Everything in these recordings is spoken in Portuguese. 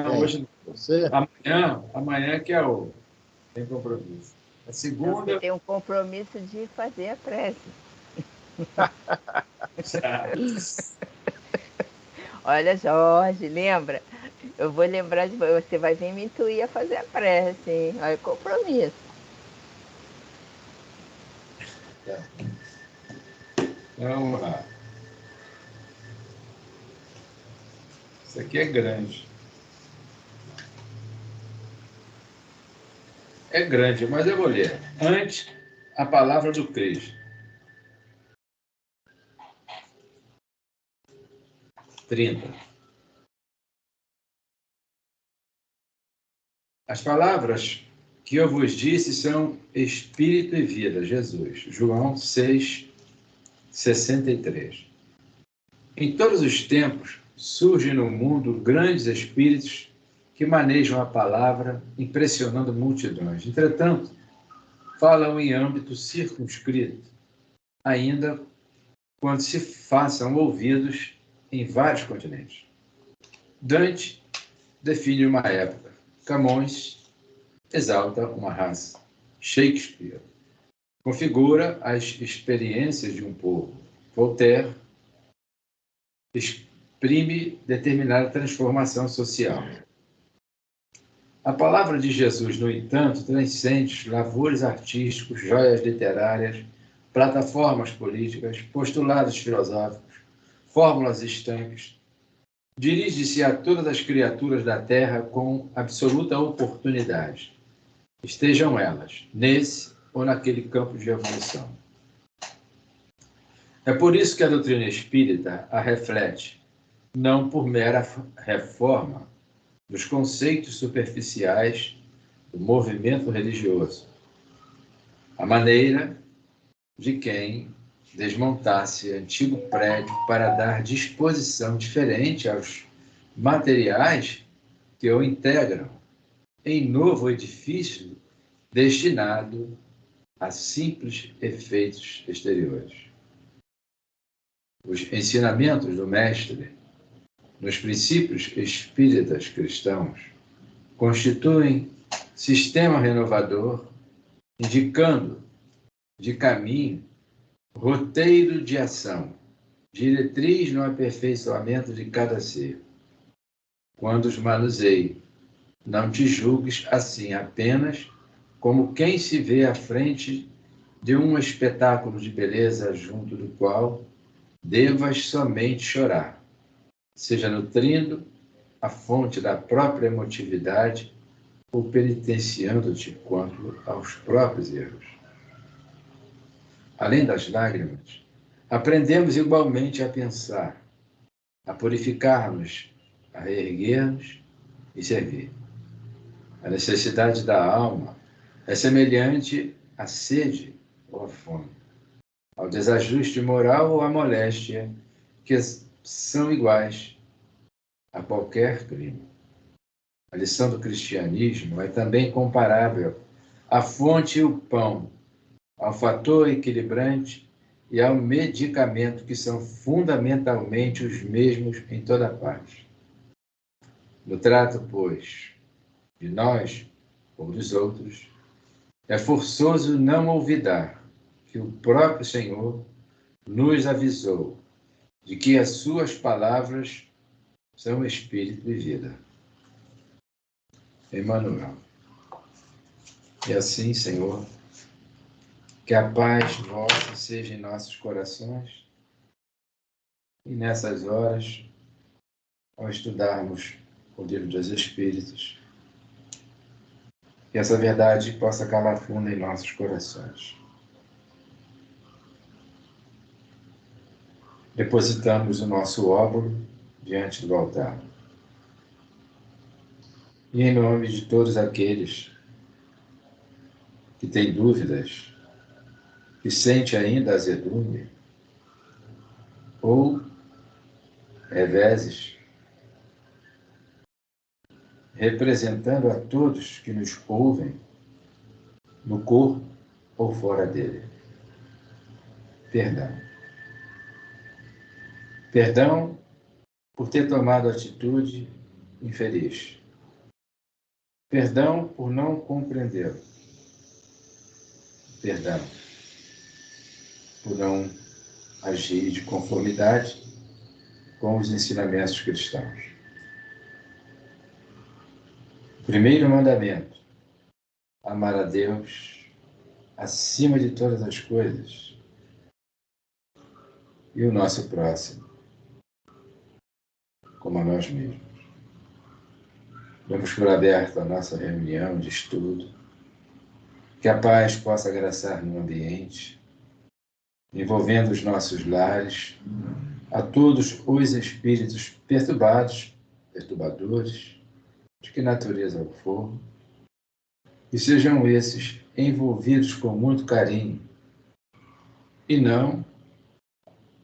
Não, hoje não. Você? Amanhã que é o... Tem compromisso. A segunda... Você tem um compromisso de fazer a prece. Olha, Jorge, lembra? Eu vou lembrar de você, vai vir me intuir a fazer a prece, hein? Olha o compromisso. Vamos lá. Isso aqui é grande. É grande, mas eu vou ler. Antes, a palavra do Cristo. 30. As palavras que eu vos disse são espírito e vida, Jesus. João 6, 63. Em todos os tempos, surgem no mundo grandes espíritos que manejam a palavra, impressionando multidões. Entretanto, falam em âmbito circunscrito, ainda quando se façam ouvidos em vários continentes. Dante define uma época. Camões exalta uma raça. Shakespeare configura as experiências de um povo. Voltaire exprime determinada transformação social. A palavra de Jesus, no entanto, transcende lavores artísticos, joias literárias, plataformas políticas, postulados filosóficos, fórmulas estanques. Dirige-se a todas as criaturas da Terra com absoluta oportunidade, estejam elas nesse ou naquele campo de evolução. É por isso que a doutrina espírita a reflete, não por mera reforma dos conceitos superficiais do movimento religioso, a maneira de quem desmontasse antigo prédio para dar disposição diferente aos materiais que o integram em novo edifício destinado a simples efeitos exteriores. Os ensinamentos do Mestre nos princípios espíritas cristãos constituem sistema renovador, indicando de caminho, roteiro de ação, diretriz no aperfeiçoamento de cada ser. Quando os manuseie, não te julgues assim apenas como quem se vê à frente de um espetáculo de beleza junto do qual devas somente chorar, seja nutrindo a fonte da própria emotividade ou penitenciando-te quanto aos próprios erros. Além das lágrimas, aprendemos igualmente a pensar, a purificar-nos, a reerguer-nos e servir. A necessidade da alma é semelhante à sede ou à fome, ao desajuste moral ou à moléstia, que são iguais a qualquer crime. A lição do cristianismo é também comparável à fonte e o pão, ao fator equilibrante e ao medicamento, que são fundamentalmente os mesmos em toda parte. No trato, pois, de nós ou dos outros, é forçoso não olvidar que o próprio Senhor nos avisou de que as suas palavras são espírito e vida. Emmanuel. E assim, Senhor, que a paz vossa seja em nossos corações e nessas horas, ao estudarmos o livro dos Espíritos, que essa verdade possa calar fundo em nossos corações. Depositamos o nosso óbolo diante do altar. E em nome de todos aqueles que têm dúvidas, que sente ainda azedume ou reveses, representando a todos que nos ouvem, no corpo ou fora dele. Perdão. Perdão por ter tomado atitude infeliz. Perdão por não compreendê-lo. Perdão por não agir de conformidade com os ensinamentos cristãos. Primeiro mandamento: amar a Deus acima de todas as coisas e o nosso próximo como a nós mesmos. Vamos por aberto a nossa reunião de estudo, que a paz possa agraçar no ambiente, envolvendo os nossos lares, a todos os espíritos perturbadores, de que natureza for, e sejam esses envolvidos com muito carinho e não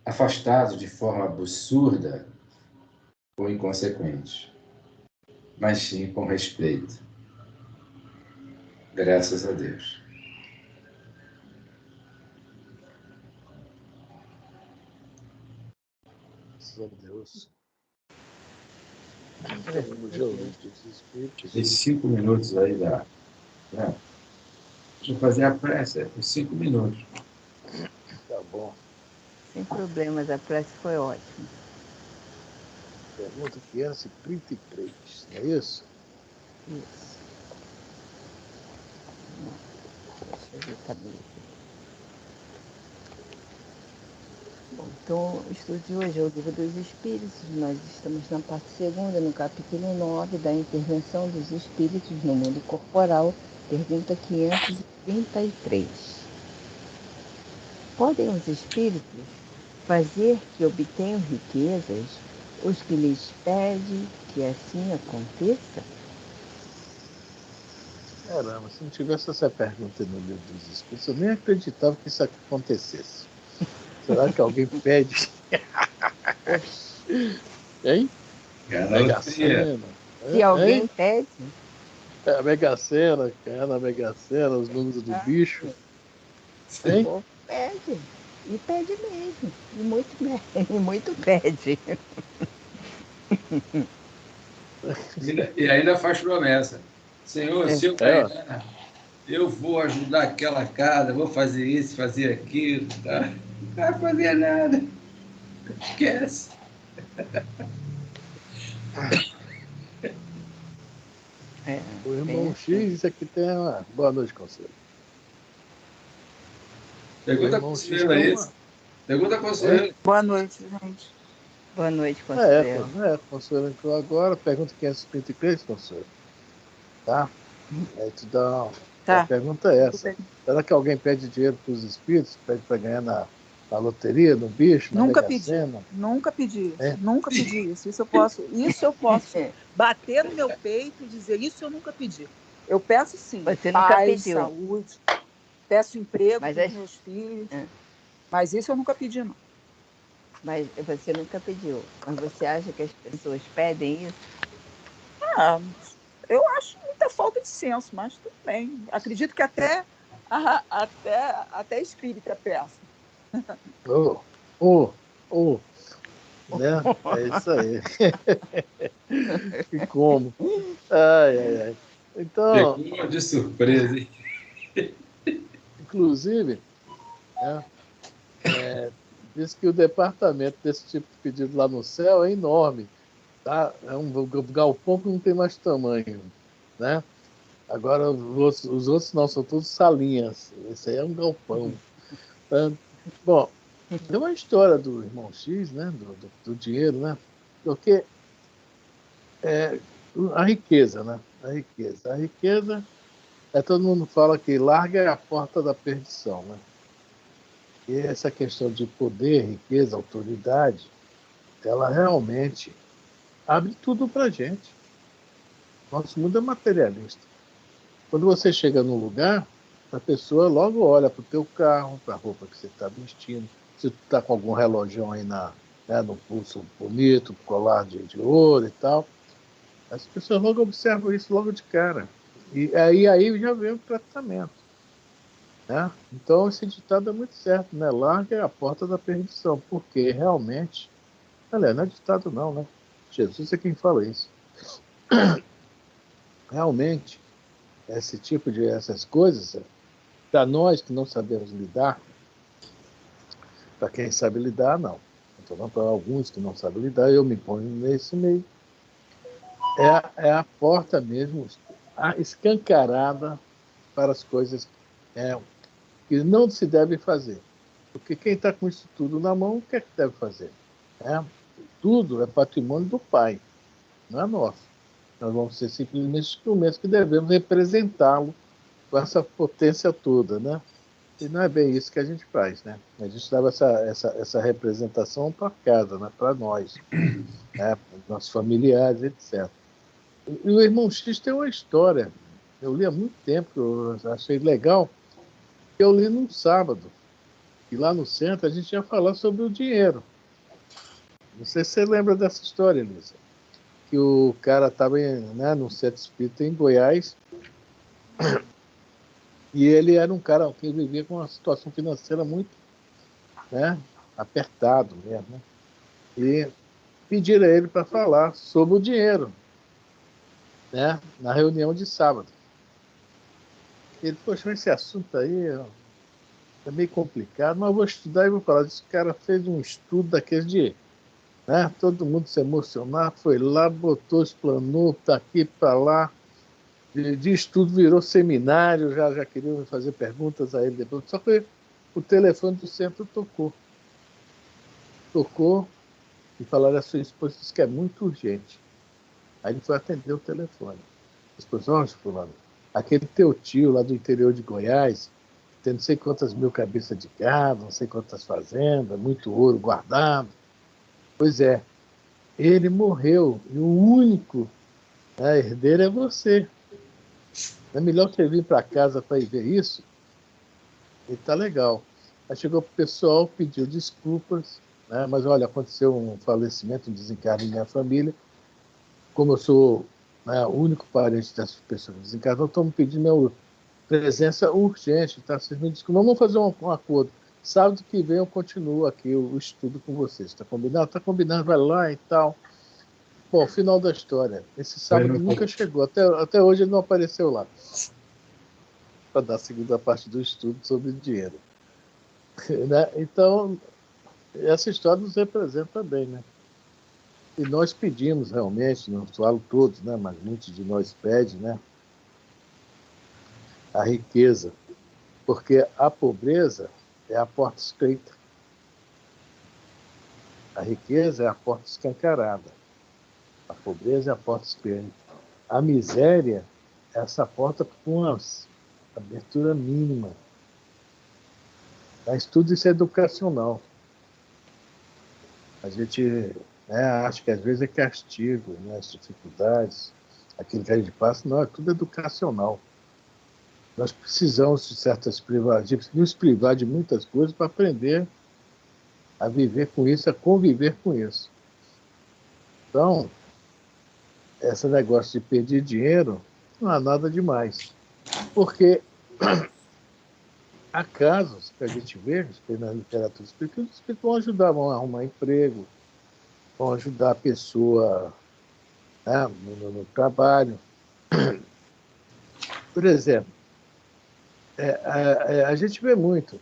afastados de forma absurda ou inconsequente, mas sim com respeito. Graças a Deus. Graças a Deus. Os espíritos. Tem 5 minutos aí da. Né? Deixa eu fazer a prece, 5 minutos. Tá bom. Sem problemas, a prece foi ótima. Pergunta 533, não é isso? Isso. Deixa eu ver, tá bem. Bom, então, o estudo de hoje é o Livro dos Espíritos. Nós estamos na parte 2ª, no capítulo 9, da intervenção dos espíritos no mundo corporal, pergunta 533. Podem os espíritos fazer que obtenham riquezas os que lhes pede que assim aconteça? Caramba, se não tivesse essa pergunta no Livro dos Espíritos, eu nem acreditava que isso acontecesse. Será que alguém pede? Hein? Mega Sena. Se alguém pede. A Mega Sena, cara, a Mega Sena, os números do bicho. Hein? Pô, pede. E pede mesmo. E muito pede. E ainda faz promessa. Senhor, se eu ganhar, eu vou ajudar aquela casa, vou fazer isso, fazer aquilo. Tá? Não vai fazer nada. Esquece. O irmão X aqui tem uma boa noite, Conselho. Pergunta a Conselho aí. Pergunta a Conselho. Boa noite, gente. Boa noite, Conselho. Conselho entrou agora. Pergunta 533, Conselho. Tá? Aí tu dá. A pergunta é essa. Será que alguém pede dinheiro para os espíritos? Pede para ganhar na loteria, no bicho, na Mega Sena? Nunca pedi isso. Nunca pedi isso. Isso eu posso bater no meu peito e dizer, isso eu nunca pedi. Eu peço sim. Você nunca pediu. Saúde, peço emprego para os meus filhos. Mas isso eu nunca pedi, não. Mas você nunca pediu. Mas você acha que as pessoas pedem isso? Eu acho muita falta de senso, mas tudo bem. Acredito que até espírita peça. Né? É isso aí. E como? Ai. Então. Pegou de surpresa, hein? Inclusive, diz que o departamento desse tipo de pedido lá no céu é enorme. Tá? É um galpão que não tem mais tamanho. Né? Agora, os outros não, são todos salinhas. Esse aí é um galpão. Bom, tem uma história do irmão X, né? Do dinheiro, né? Porque a riqueza, né? A riqueza, todo mundo fala que larga é a porta da perdição, né? E essa questão de poder, riqueza, autoridade, ela realmente abre tudo para a gente. Nosso mundo é materialista. Quando você chega num lugar, a pessoa logo olha para o teu carro, para a roupa que você está vestindo, se tu está com algum relógio aí no pulso bonito, colar de ouro e tal. As pessoas logo observam isso logo de cara. E aí já vem o tratamento. Né? Então esse ditado é muito certo, né? Larga é a porta da perdição, porque realmente, não é ditado não, né? Jesus é quem fala isso. realmente, esse tipo de essas coisas, para nós que não sabemos lidar, para quem sabe lidar, não. Estou falando para alguns que não sabem lidar, eu me ponho nesse meio. É a porta mesmo escancarada para as coisas que não se deve fazer. Porque quem está com isso tudo na mão, o que é que deve fazer? Tudo é patrimônio do Pai, não é nosso. Nós vamos ser simplesmente instrumentos que devemos representá-lo com essa potência toda, né? E não é bem isso que a gente faz, né? A gente dava essa representação para casa, né? Para nós, né? Para os nossos familiares, etc. E o Irmão X tem uma história. Eu li há muito tempo, eu achei legal. Eu li num sábado. E lá no centro a gente ia falar sobre o dinheiro. Não sei se você lembra dessa história, Elisa. Que o cara estava num centro espírita em Goiás. E ele era um cara que vivia com uma situação financeira muito, né, apertado mesmo. Né? E pediram a ele para falar sobre o dinheiro, né, na reunião de sábado. Ele, poxa, esse assunto aí é meio complicado, mas eu vou estudar e vou falar. Esse cara fez um estudo daqueles de, né, todo mundo se emocionar, foi lá, botou, explanou, tá aqui, para lá. De estudo virou seminário, já queriam fazer perguntas a ele depois. Só que o telefone do centro tocou. Tocou e falaram: a sua esposa disse que é muito urgente. Aí ele foi atender o telefone. A esposa, olha, fulano, aquele teu tio lá do interior de Goiás, tem não sei quantas mil cabeças de gado, não sei quantas fazendas, muito ouro guardado. Pois é, ele morreu e o único herdeiro é você. É melhor você vir para casa para ir ver isso. E tá legal. Aí chegou o pessoal, pediu desculpas, né? Mas olha, aconteceu um falecimento, um desencarne em minha família. Como eu sou, né, o único parente dessas pessoas desencarnadas, estão me pedindo minha presença urgente, tá? Vocês me desculpem, vamos fazer um acordo. Sábado que vem eu continuo aqui o estudo com vocês. Está combinado? Está combinado, vai lá e tal. Bom, final da história. Esse sábado nunca chegou. Até hoje ele não apareceu lá para dar a segunda parte do estudo sobre dinheiro. Né? Então, essa história nos representa bem, né? E nós pedimos realmente, não falo todos, né? Mas muitos de nós pedem, né? A riqueza, porque a pobreza é a porta estreita. A riqueza é a porta escancarada. A pobreza é a porta estreita. A miséria é essa porta com uma abertura mínima. Mas tudo isso é educacional. A gente acha que às vezes é castigo, né, as dificuldades, aquilo que a gente passa, não, é tudo educacional. Nós precisamos de certas privações, nos privar de muitas coisas para aprender a viver com isso, a conviver com isso. Então, esse negócio de perder dinheiro não há nada demais. Porque há casos que a gente vê na literatura espírita, que os espíritos vão ajudar, vão arrumar emprego, vão ajudar a pessoa, né, no trabalho. Por exemplo, a gente vê muito.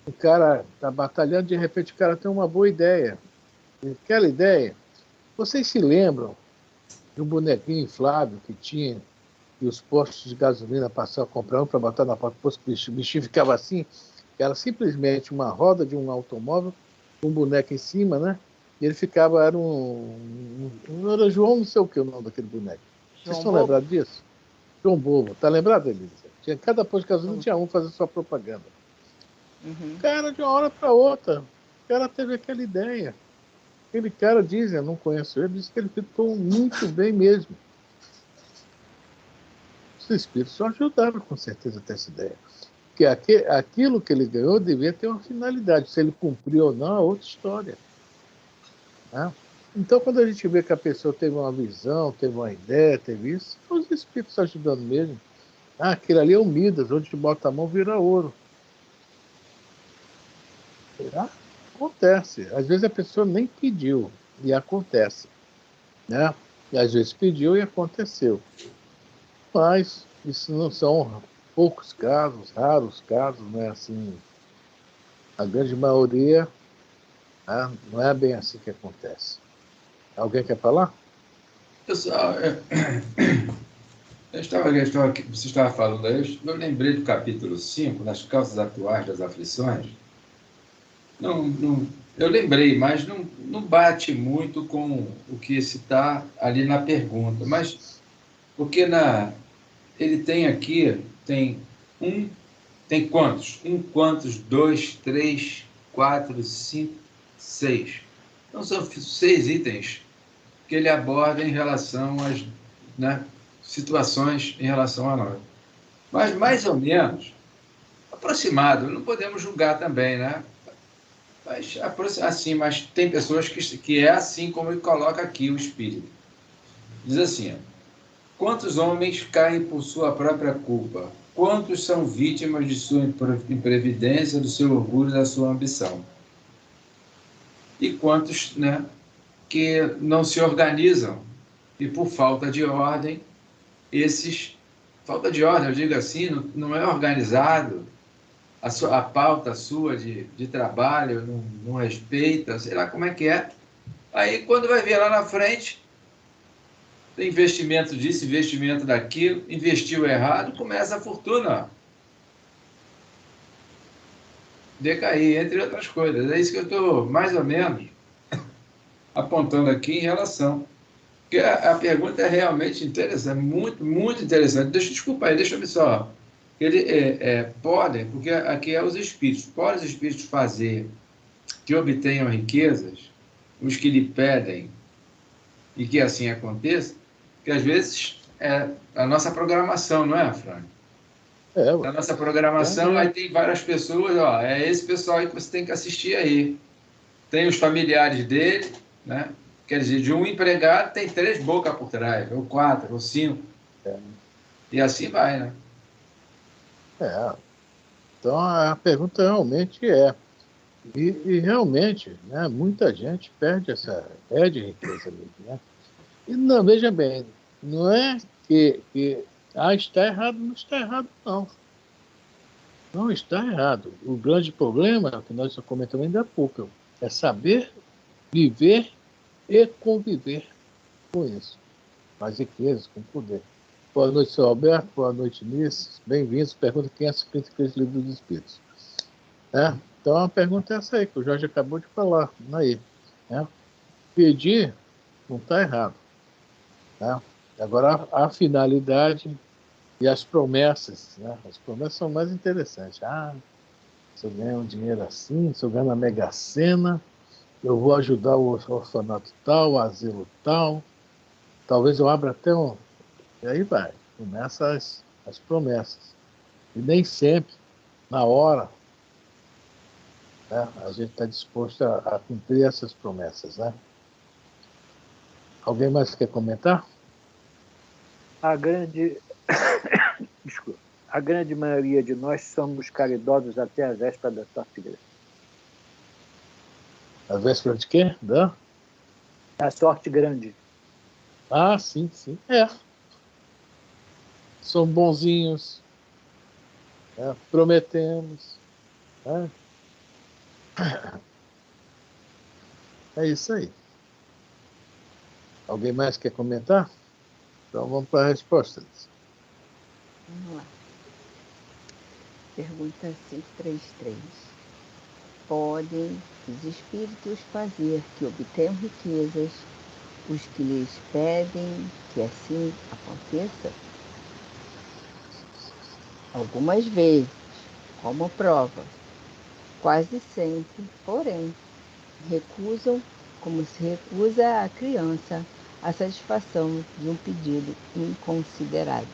O cara está batalhando, de repente o cara tem uma boa ideia. Aquela ideia, vocês se lembram de um bonequinho inflável que tinha, e os postos de gasolina passavam a comprar um para botar na porta do posto, o bichinho ficava assim, que era simplesmente uma roda de um automóvel, um boneco em cima, né? E ele ficava, era era João não sei o que o nome daquele boneco. Vocês estão lembrados disso? João Bobo, tá lembrado, Elisa? Tinha, cada posto de gasolina tinha um fazendo sua propaganda. Uhum. Cara, de uma hora para outra, o cara teve aquela ideia. Aquele cara diz, eu não conheço ele, disse que ele ficou muito bem mesmo. Os espíritos só ajudaram, com certeza, a ter essa ideia. Porque aquilo que ele ganhou devia ter uma finalidade. Se ele cumpriu ou não, é outra história. Né? Então, quando a gente vê que a pessoa teve uma visão, teve uma ideia, teve isso, são os espíritos ajudando mesmo. Aquilo ali é o Midas, onde bota a mão vira ouro. Acontece. Às vezes a pessoa nem pediu e acontece. Né? E às vezes pediu e aconteceu. Mas isso não são poucos casos, raros casos, né? Assim, a grande maioria, né? Não é bem assim que acontece. Alguém quer falar? Pessoal, você estava falando aí, eu lembrei do capítulo 5, nas causas atuais das aflições. Não, eu lembrei, mas não bate muito com o que se está ali na pergunta. Mas porque ele tem aqui, tem quantos? Quantos? Dois, três, quatro, cinco, seis. Então são 6 itens que ele aborda em relação às, né, situações em relação a nós. Mas mais ou menos aproximado, não podemos julgar também, né? Mas assim, mas tem pessoas que é assim como ele coloca aqui o Espírito. Diz assim: ó, quantos homens caem por sua própria culpa? Quantos são vítimas de sua imprevidência, do seu orgulho, da sua ambição? E quantos, né, que não se organizam e por falta de ordem, falta de ordem, eu digo assim, não é organizado, a pauta sua de trabalho não respeita, sei lá como é que é. Aí, quando vai ver lá na frente, tem investimento disso, investimento daquilo, investiu errado, começa a fortuna decair, entre outras coisas. É isso que eu estou, mais ou menos, apontando aqui em relação. Porque a pergunta é realmente interessante, muito, muito interessante. Desculpa aí, deixa eu me só. Podem, porque aqui é os espíritos, podem os espíritos fazer que obtenham riquezas, os que lhe pedem, e que assim aconteça, que às vezes é a nossa programação, não é, Frank? Ué. Na nossa programação, aí tem várias pessoas, ó, é esse pessoal aí que você tem que assistir aí. Tem os familiares dele, né? Quer dizer, de um empregado tem 3 bocas por trás, ou 4, ou 5. É. E assim vai, né? É. Então a pergunta realmente é. E realmente, né, muita gente perde riqueza mesmo, né? E não, veja bem, não é que está errado, não está errado, não. Não está errado. O grande problema, que nós já comentamos ainda há pouco, é saber viver e conviver com isso. Com as riquezas, com o poder. Boa noite, senhor Alberto. Boa noite, Nice. Bem-vindos. Pergunta quem é escrito aqueles livros dos Espíritos. Né? Então, a pergunta é essa aí, que o Jorge acabou de falar. Aí, né? Pedir não está errado. Né? Agora, a finalidade e as promessas. Né? As promessas são mais interessantes. Se eu ganhar um dinheiro assim, se eu ganhar na Mega Sena, eu vou ajudar o orfanato tal, o asilo tal. Talvez eu abra até um. E aí vai. Começa as promessas. E nem sempre, na hora, né, a gente está disposto a cumprir essas promessas. Né? Alguém mais quer comentar? Desculpa. A grande maioria de nós somos caridosos até a véspera da sorte grande. A véspera de quê? A sorte grande. Ah, sim, sim. É. São bonzinhos. Né? Prometemos. Né? É isso aí. Alguém mais quer comentar? Então vamos para a resposta. Vamos lá. Pergunta 533. Podem os espíritos fazer que obtenham riquezas os que lhes pedem que assim aconteça? Algumas vezes, como prova, quase sempre, porém, recusam, como se recusa a criança a satisfação de um pedido inconsiderado.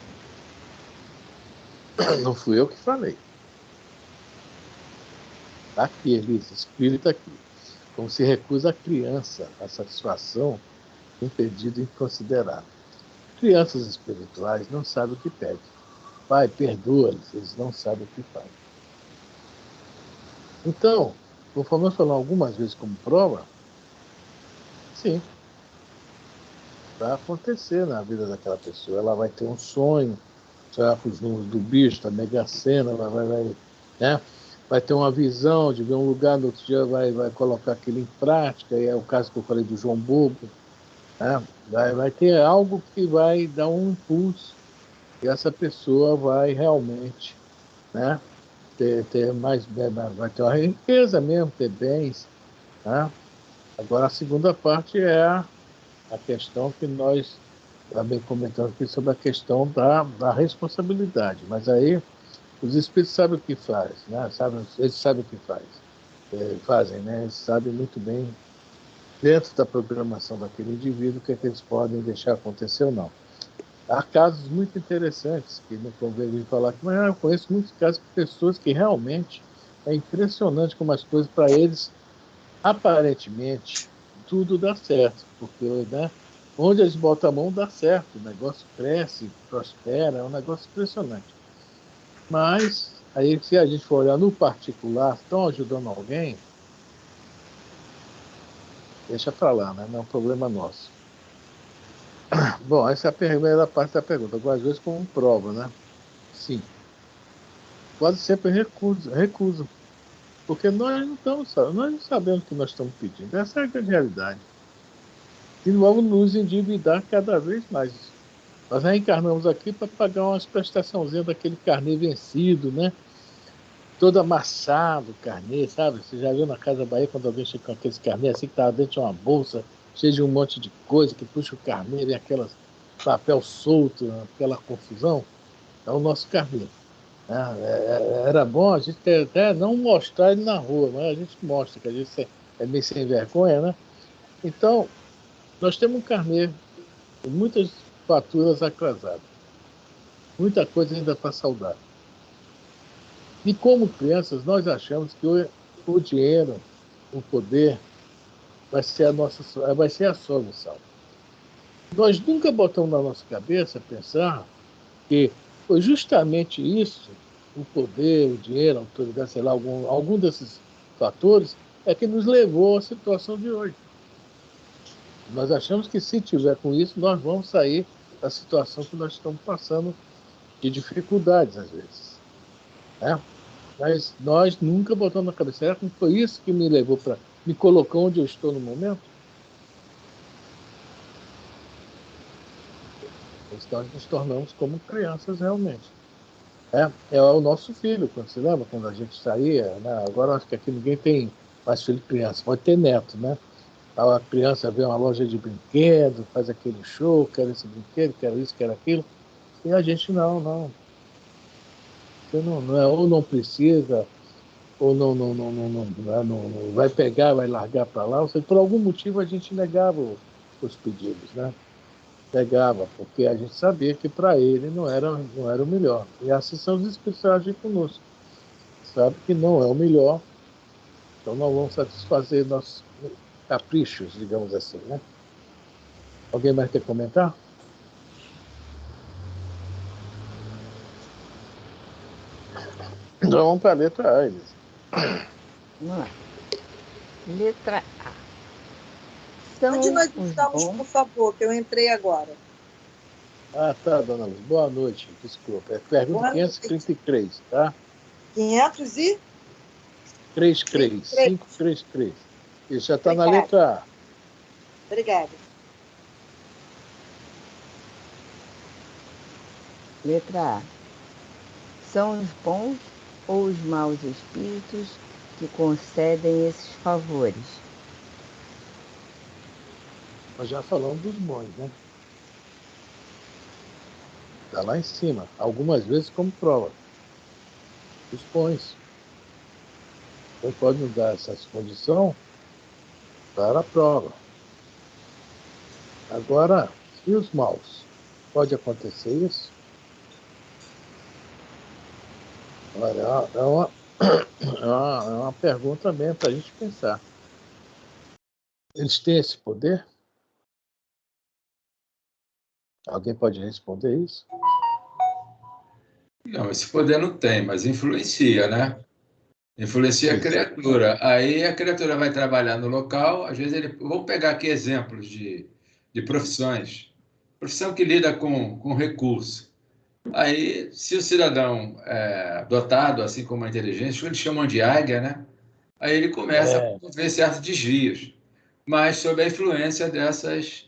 Não fui eu que falei. Está aqui, Elisa, espírito aqui. Como se recusa a criança a satisfação de um pedido inconsiderado. Crianças espirituais não sabem o que pedem. Pai, perdoa-lhes, eles não sabem o que fazem. Então, conforme eu falei algumas vezes como prova, sim, vai acontecer na vida daquela pessoa. Ela vai ter um sonho, os números do bicho, da Mega Sena, né? Vai ter uma visão de ver um lugar, no outro dia vai colocar aquilo em prática, e é o caso que eu falei do João Bobo, né? Vai ter algo que vai dar um impulso, e essa pessoa vai realmente, né, ter mais, vai ter uma riqueza mesmo, ter bens, né? Agora, a segunda parte é a questão que nós também comentamos aqui sobre a questão da responsabilidade, mas aí os espíritos sabem o que faz, né? Eles sabem o que fazem, né? Eles sabem muito bem, dentro da programação daquele indivíduo, o que é que eles podem deixar acontecer ou não. Há casos muito interessantes, que não convém falar, mas eu conheço muitos casos de pessoas que realmente é impressionante como as coisas para eles, aparentemente, tudo dá certo, porque, né, onde eles botam a mão dá certo, o negócio cresce, prospera, é um negócio impressionante. Mas, aí, se a gente for olhar no particular, estão ajudando alguém, deixa para lá, né? Não é um problema nosso. Bom, essa é a primeira parte da pergunta. Algumas vezes como prova, né? Sim. Quase sempre recusam. Porque nós não sabemos o que nós estamos pedindo. Essa é a grande realidade. E vamos nos endividar cada vez mais. Nós reencarnamos aqui para pagar umas prestaçãozinhas daquele carnê vencido, né? Todo amassado, carnê, sabe? Você já viu na Casa Bahia quando alguém chega com aqueles carnê assim que estava dentro de uma bolsa, cheio de um monte de coisa, que puxa o carnê, vem aquelas papel solto, aquela confusão? É o nosso carnê. Né? Era bom a gente até não mostrar ele na rua, mas a gente mostra, que a gente é meio sem vergonha, né? Então, nós temos um carnê com muitas faturas atrasadas, muita coisa ainda para saldar. E como crianças, nós achamos que o dinheiro, o poder, vai ser a solução. Nós nunca botamos na nossa cabeça pensar que foi justamente isso, o poder, o dinheiro, a autoridade, sei lá, algum desses fatores, é que nos levou à situação de hoje. Nós achamos que se tiver com isso, nós vamos sair da situação que nós estamos passando de dificuldades, às vezes. Né? Mas nós nunca botamos na cabeça. Será que foi isso que me levou me colocou onde eu estou no momento? Então, nós nos tornamos como crianças realmente. É o nosso filho, quando se lembra, quando a gente saía, né? Agora acho que aqui ninguém tem mais filho criança, pode ter neto, né? A criança vê uma loja de brinquedo, faz aquele show, quer esse brinquedo, quer isso, quer aquilo, e a gente não. Você não é, ou não precisa, ou não vai pegar, vai largar para lá. Ou seja, por algum motivo a gente negava os pedidos, né? Negava, porque a gente sabia que para ele não era o melhor. E assim são os espíritos agem conosco. Sabe que não é o melhor, então não vamos satisfazer nossos caprichos, digamos assim, né? Alguém mais quer comentar? Então vamos para a letra A, Elis. Vamos lá. Letra A. São Onde nós os estamos, bons. por favor, que eu entrei agora? Ah, tá, dona Luz. Boa noite, desculpa. É pergunta Boa 533, tá? 500 e? 533. Isso já está na Obrigada. letra A. Obrigada. Letra A. São os bons ou os maus espíritos que concedem esses favores? Nós já falamos dos bons, né? Está lá em cima. Algumas vezes como prova. Os bons. Então pode nos dar essa condição para a prova. Agora, e os maus? Pode acontecer isso? Olha, é uma pergunta mesmo para a gente pensar. Eles têm esse poder? Alguém pode responder isso? Não, esse poder não tem, mas influencia, né? Influencia a Isso. criatura. Aí a criatura vai trabalhar no local, às vezes vou pegar aqui exemplos de profissões. Profissão que lida com recurso. Aí, se o cidadão é dotado, assim como a inteligência, eles chamam de águia, né? Aí ele começa a promover certos desvios, mas sob a influência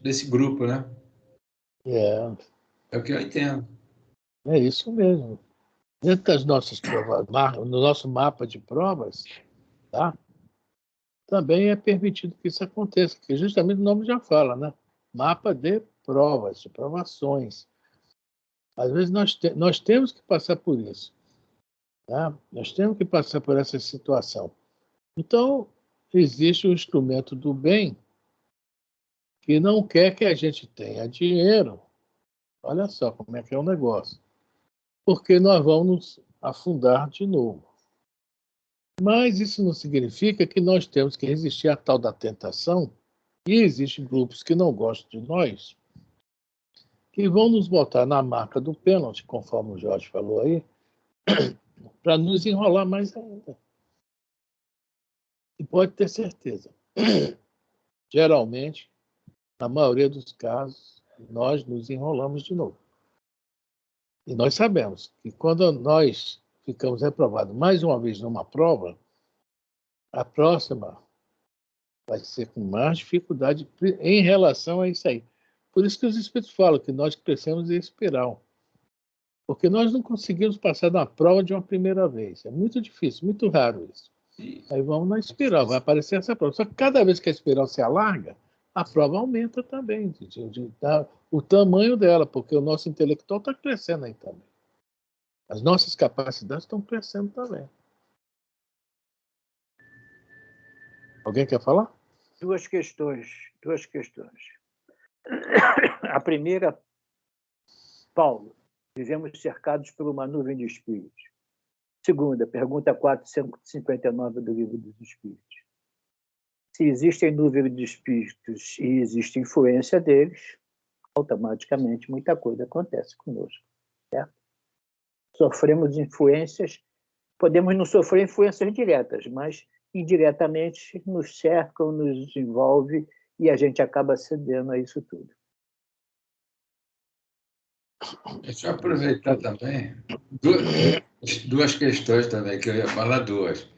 desse grupo, né? É, É o que eu entendo. é isso mesmo. Dentro das nossas provas, no nosso mapa de provas, tá? Também é permitido que isso aconteça, porque justamente o nome já fala, né? Mapa de provas, de provações. Às vezes nós temos que passar por isso, tá? Nós temos que passar por essa situação. Então, existe o instrumento do bem que não quer que a gente tenha dinheiro. Olha só como é que é o negócio. Porque nós vamos nos afundar de novo. Mas isso não significa que nós temos que resistir à tal da tentação. E existem grupos que não gostam de nós, que vão nos botar na marca do pênalti, conforme o Jorge falou aí, para nos enrolar mais ainda. E pode ter certeza, geralmente, na maioria dos casos, nós nos enrolamos de novo. E nós sabemos que quando nós ficamos reprovados mais uma vez numa prova, a próxima vai ser com mais dificuldade em relação a isso aí. Por isso que os espíritos falam que nós crescemos em espiral. Porque nós não conseguimos passar na prova de uma primeira vez. É muito difícil, muito raro isso. Aí vamos na espiral, vai aparecer essa prova. Só que cada vez que a espiral se alarga, a prova aumenta também, o tamanho dela, porque o nosso intelectual está crescendo aí também. As nossas capacidades estão crescendo também. Alguém quer falar? Duas questões. A primeira, Paulo, vivemos cercados por uma nuvem de espíritos. Segunda, pergunta 459 do Livro dos Espíritos. Se existem nuvens de espíritos e existe influência deles, automaticamente muita coisa acontece conosco, certo? Sofremos influências, podemos não sofrer influências diretas, mas indiretamente nos cercam, nos envolve e a gente acaba cedendo a isso tudo. Deixa eu aproveitar também duas questões também, que eu ia falar duas.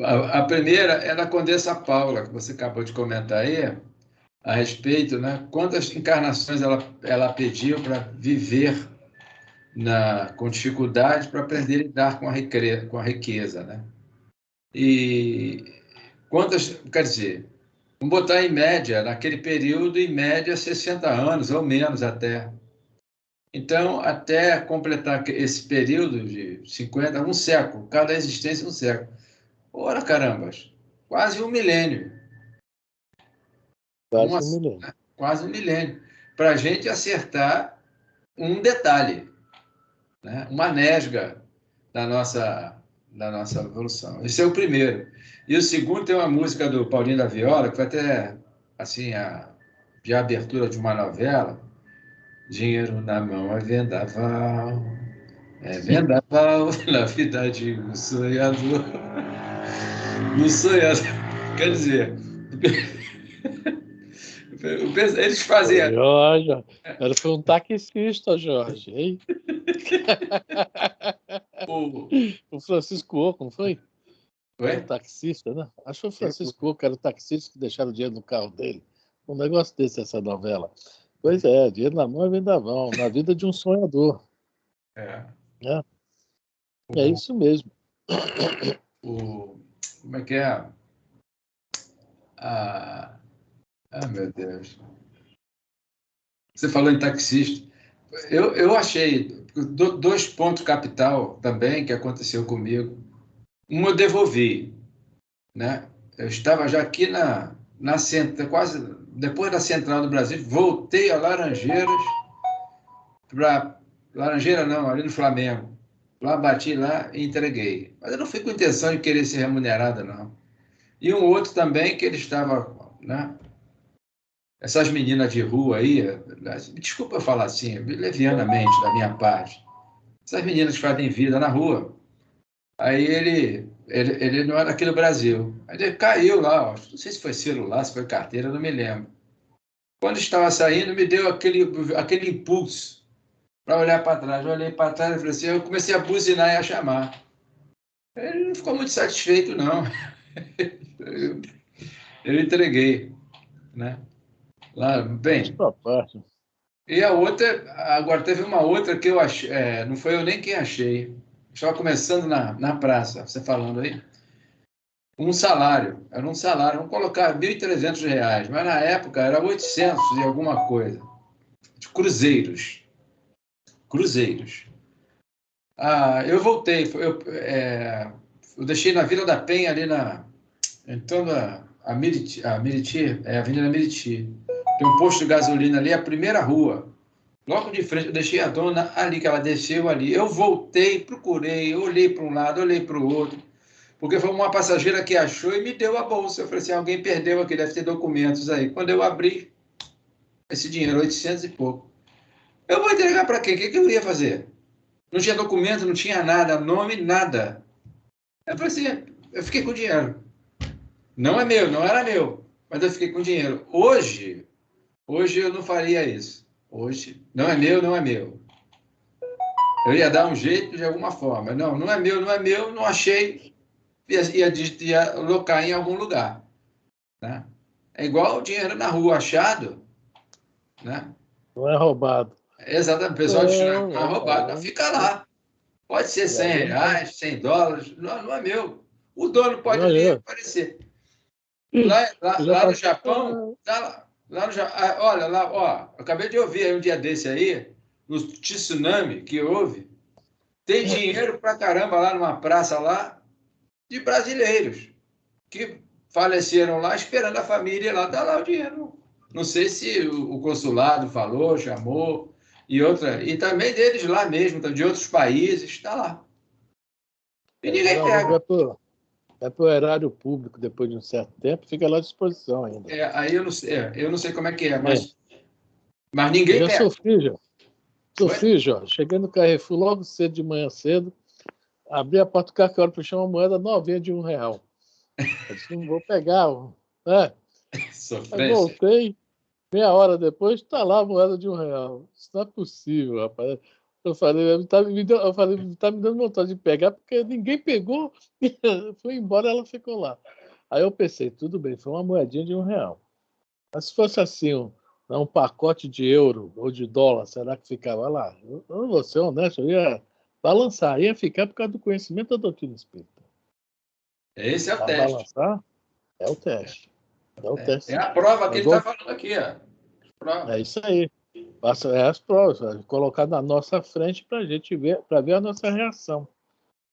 A primeira é da Condessa Paula, que você acabou de comentar aí, a respeito, né? Quantas encarnações ela pediu para viver com dificuldade, para aprender a lidar com a riqueza, né? E quantas, quer dizer, vamos botar em média, naquele período, em média, 60 anos ou menos até. Então, até completar esse período de 50, um século, cada existência um século. Ora, carambas, quase um milênio. Quase um milênio. Quase um milênio. Para a gente acertar um detalhe, né? Uma nesga da nossa evolução. Esse é o primeiro. E o segundo tem uma música do Paulinho da Viola, que foi até assim, de abertura de uma novela. Dinheiro na mão é vendaval na vida de um sonhador. Um sonhador. Quer dizer, eles faziam. Jorge, era foi um taxista, Jorge, hein? O Francisco Oco, não foi? Era o taxista, né? Acho que foi o Francisco Oco, era o taxista que deixaram o dinheiro no carro dele. Um negócio desse, essa novela. Pois é, dinheiro na mão é vendaval, na vida de um sonhador. É. Né? É isso mesmo. Como é que é? Meu Deus. Você falou em taxista. Eu achei dois pontos capital também que aconteceu comigo. Um eu devolvi, né? Eu estava já aqui na central, quase depois da Central do Brasil, voltei a Laranjeiras Laranjeira não, ali no Flamengo. Lá bati lá e entreguei. Mas eu não fui com intenção de querer ser remunerado, não. E um outro também que ele estava, né? Essas meninas de rua aí, desculpa eu falar assim, levianamente da minha parte, essas meninas que fazem vida na rua, aí ele não era aqui no Brasil, aí ele caiu lá, ó, não sei se foi celular, se foi carteira, não me lembro. Quando estava saindo, me deu aquele impulso para olhar para trás. Eu olhei para trás e falei assim, eu comecei a buzinar e a chamar. Ele não ficou muito satisfeito, não. Eu entreguei, né? Lá, bem, e a outra, agora teve uma outra que eu achei, não foi eu nem quem achei. Estava começando na praça, você falando aí. Era um salário, vamos colocar R$ 1.300, mas na época era 800 e alguma coisa. De cruzeiros. Cruzeiros. Eu voltei, eu deixei na Vila da Penha, ali entrando a Miriti, a Avenida Miriti. Tem um posto de gasolina ali, a primeira rua. Logo de frente, eu deixei a dona ali, que ela desceu ali. Eu voltei, procurei, olhei para um lado, olhei para o outro, porque foi uma passageira que achou e me deu a bolsa. Eu falei assim, alguém perdeu aqui, deve ter documentos aí. Quando eu abri esse dinheiro, 800 e pouco. Eu vou entregar para quem? O que eu ia fazer? Não tinha documento, não tinha nada, nome, nada. Eu falei assim, eu fiquei com o dinheiro. Não é meu, não era meu, mas eu fiquei com o dinheiro. Hoje eu não faria isso. Hoje, não é meu, não é meu. Eu ia dar um jeito de alguma forma. Não, não é meu, não é meu, não achei, ia alocar em algum lugar. Né? É igual o dinheiro na rua achado, né? Não é roubado. Exatamente, o pessoal diz, não é roubado, não fica lá. Pode ser R$ 100, $100, não é meu. O dono pode vir aparecer. Lá no Japão, olha, eu acabei de ouvir aí um dia desse aí, no tsunami que houve, tem dinheiro pra caramba lá numa praça lá, de brasileiros, que faleceram lá esperando a família lá, tá lá o dinheiro. Não sei se o consulado falou, chamou, e também deles lá mesmo, de outros países, está lá. E ninguém pega. É para o erário público, depois de um certo tempo, fica lá à disposição ainda. Aí eu não sei como é que é, mas ninguém eu pega. Sofri, Jorge. Cheguei no Carrefour logo cedo, de manhã cedo, abri a porta do carro, que eu puxei uma moeda novinha de R$1. Eu disse, não vou pegar. Né? Aí voltei, meia hora depois, está lá a moeda de R$1. Isso não é possível, rapaz. Eu falei, está me dando vontade de pegar, porque ninguém pegou, foi embora, ela ficou lá. Aí eu pensei, tudo bem, foi uma moedinha de R$1. Mas se fosse assim, um pacote de euro ou de dólar, será que ficava lá? Eu vou ser honesto, eu ia balançar, ia ficar por causa do conhecimento da doutrina espírita. Esse é o teste. Balançar é o teste. É o teste. É a prova que ele está falando aqui. É isso aí. É as provas, colocar na nossa frente para a gente ver, para ver a nossa reação.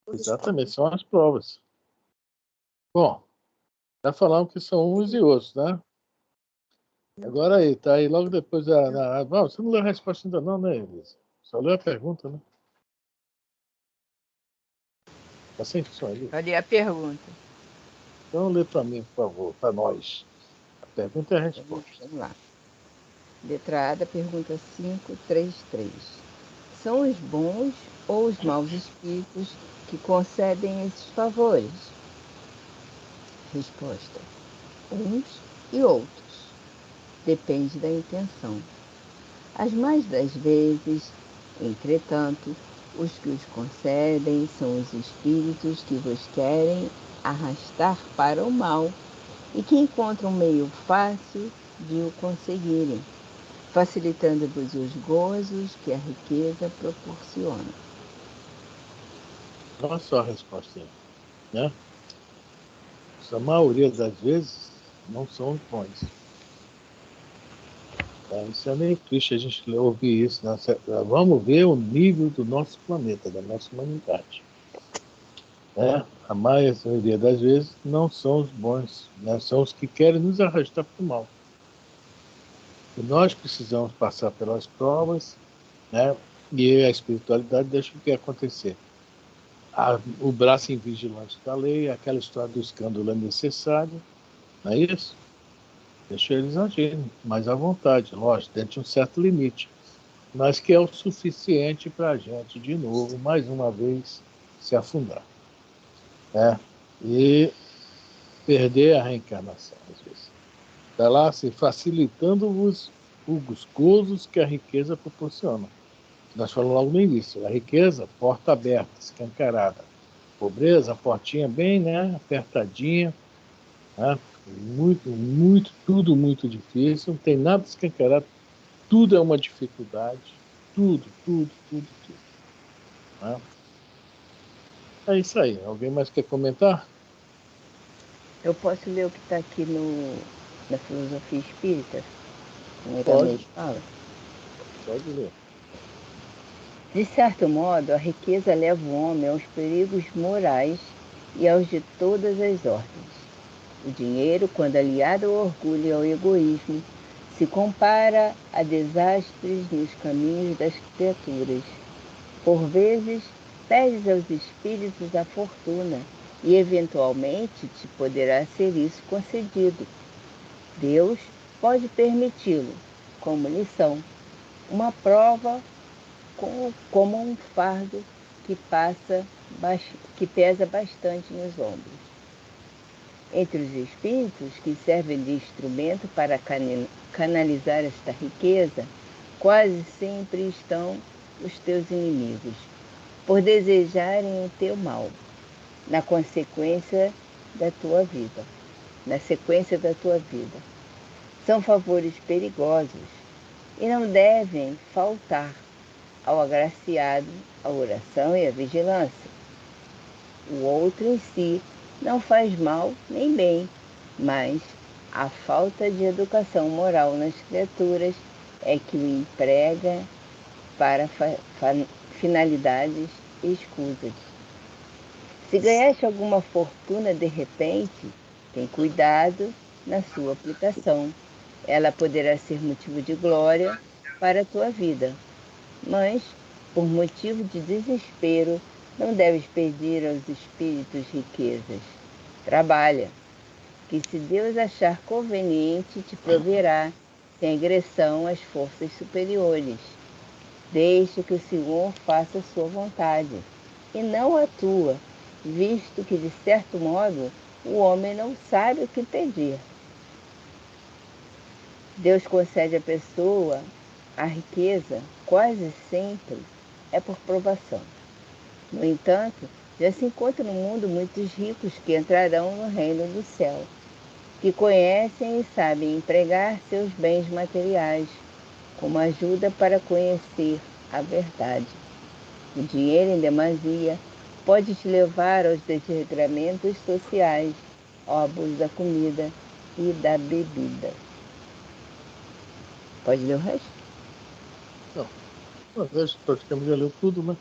Exatamente, são as provas. Bom, já falamos que são uns e outros, né? Agora aí, tá aí logo depois você não leu a resposta ainda não, né, Elisa? Só leu a pergunta, né? Tá sem som ali? Cadê a pergunta? Então lê para mim, por favor, para nós. A pergunta é a resposta. Vamos lá. Letra A da pergunta 533. São os bons ou os maus espíritos que concedem esses favores? Resposta: uns e outros. Depende da intenção. As mais das vezes, entretanto, os que os concedem são os espíritos que vos querem arrastar para o mal e que encontram um meio fácil de o conseguirem, facilitando-vos os gozos que a riqueza proporciona. Olha só a resposta aí, né? A maioria das vezes não são os bons. Isso é meio triste a gente ouvir isso. Né? Vamos ver o nível do nosso planeta, da nossa humanidade. Né? A maioria das vezes não são os bons, né? São os que querem nos arrastar para o mal. E nós precisamos passar pelas provas, né? E a espiritualidade deixa o que acontecer. O braço invigilante da lei, aquela história do escândalo é necessário, não é isso? Deixa eles agirem mais à vontade, lógico, dentro de um certo limite, mas que é o suficiente para a gente, de novo, mais uma vez, se afundar. Né? E perder a reencarnação, às vezes. Está lá, assim, facilitando os gozos que a riqueza proporciona. Nós falamos logo no início. A riqueza, porta aberta, escancarada. Pobreza, portinha bem, né, apertadinha, né? Tudo muito difícil. Não tem nada escancarado. Tudo é uma dificuldade. Tudo. Né? É isso aí. Alguém mais quer comentar? Eu posso ler o que está aqui na filosofia espírita? Como Pode. fala? Pode ler. De certo modo, a riqueza leva o homem aos perigos morais e aos de todas as ordens. O dinheiro, quando aliado ao orgulho e ao egoísmo, se compara a desastres nos caminhos das criaturas. Por vezes, pedes aos espíritos a fortuna e, eventualmente, te poderá ser isso concedido. Deus pode permiti-lo, como lição, uma prova como um fardo que pesa bastante nos ombros. Entre os espíritos que servem de instrumento para canalizar esta riqueza, quase sempre estão os teus inimigos, por desejarem o teu mal, na sequência da tua vida. São favores perigosos e não devem faltar ao agraciado a oração e a vigilância. O outro em si não faz mal nem bem, mas a falta de educação moral nas criaturas é que o emprega para finalidades escusas. Se ganhaste alguma fortuna de repente, tem cuidado na sua aplicação. Ela poderá ser motivo de glória para a tua vida, mas, por motivo de desespero, não deves pedir aos espíritos riquezas. Trabalha, que se Deus achar conveniente, te proverá, sem agressão às forças superiores. Deixa que o Senhor faça a sua vontade, e não a tua, visto que, de certo modo, o homem não sabe o que pedir. Deus concede à pessoa a riqueza, quase sempre, é por provação. No entanto, já se encontram no mundo muitos ricos que entrarão no reino do céu, que conhecem e sabem empregar seus bens materiais como ajuda para conhecer a verdade. O dinheiro em demasia pode te levar aos desregramentos sociais, ao abuso da comida e da bebida. Pode ler o resto? Não. O resto praticamente já leu tudo, né?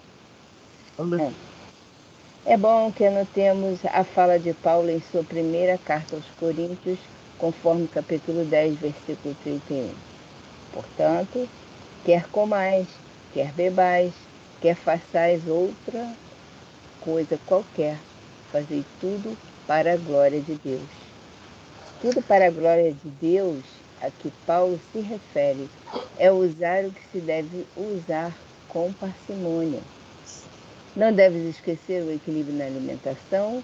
É bom que anotemos a fala de Paulo em sua primeira carta aos Coríntios, conforme capítulo 10, versículo 31. Portanto, quer comais, quer bebais, quer façais outra coisa qualquer, fazei tudo para a glória de Deus. Tudo para a glória de Deus, a que Paulo se refere, é usar o que se deve usar com parcimônia. Não deves esquecer o equilíbrio na alimentação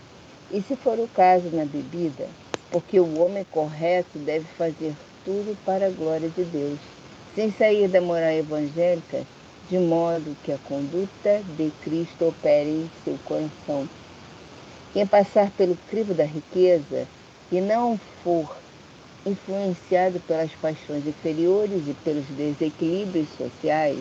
e, se for o caso, na bebida, porque o homem correto deve fazer tudo para a glória de Deus, sem sair da moral evangélica, de modo que a conduta de Cristo opere em seu coração. Quem passar pelo crivo da riqueza e não for influenciado pelas paixões inferiores e pelos desequilíbrios sociais,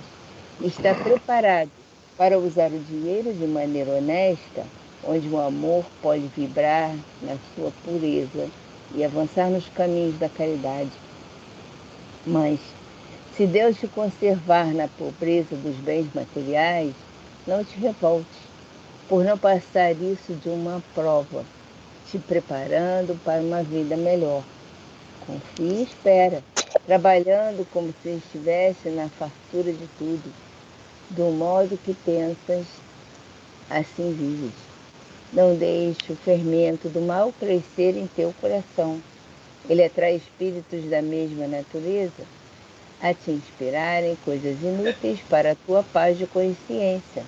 está preparado para usar o dinheiro de maneira honesta, onde o amor pode vibrar na sua pureza e avançar nos caminhos da caridade. Mas, se Deus te conservar na pobreza dos bens materiais, não te revolte, por não passar isso de uma prova, te preparando para uma vida melhor. Confie e espera, trabalhando como se estivesse na fartura de tudo. Do modo que pensas, assim vives. Não deixe o fermento do mal crescer em teu coração. Ele atrai espíritos da mesma natureza a te inspirarem coisas inúteis para a tua paz de consciência.